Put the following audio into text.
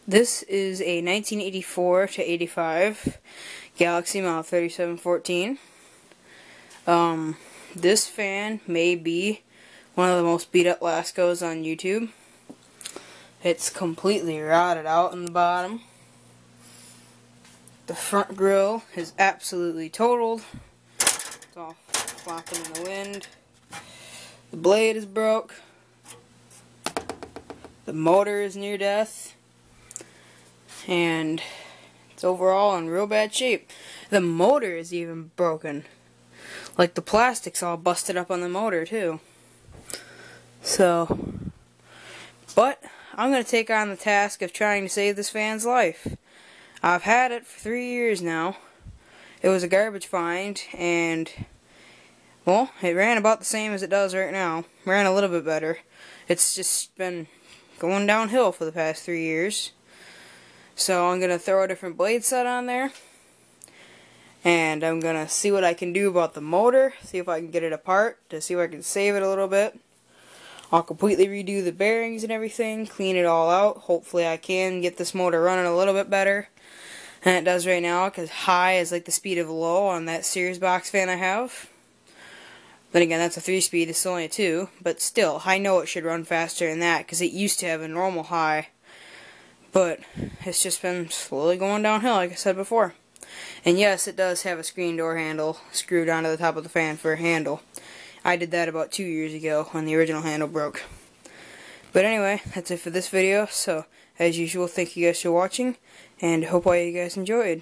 This is a 1984 to 85 Galaxy Model 3714. This fan may be one of the most beat up Lascos on YouTube. It's completely rotted out in the bottom. The front grille is absolutely totaled. It's all flopping in the wind. The blade is broke. The motor is near death. And it's overall in real bad shape. The motor is even broken. Like the plastic's all busted up on the motor too. So, but I'm going to take on the task of trying to save this fan's life. I've had it for 3 years now. It was a garbage find, and well, it ran about the same as it does right now. Ran a little bit better. It's just been going downhill for the past 3 years. So I'm going to throw a different blade set on there. And I'm going to see what I can do about the motor. See if I can get it apart. To see if I can save it a little bit. I'll completely redo the bearings and everything. Clean it all out. Hopefully I can get this motor running a little bit better than it does right now. Because high is like the speed of low on that Series box fan I have. Then again, that's a 3-speed. It's only a 2. But still, I know it should run faster than that. Because it used to have a normal high. But it's just been slowly going downhill, like I said before. And yes, it does have a screen door handle screwed onto the top of the fan for a handle. I did that about 2 years ago when the original handle broke. But anyway, that's it for this video. So, as usual, thank you guys for watching. And hope all you guys enjoyed.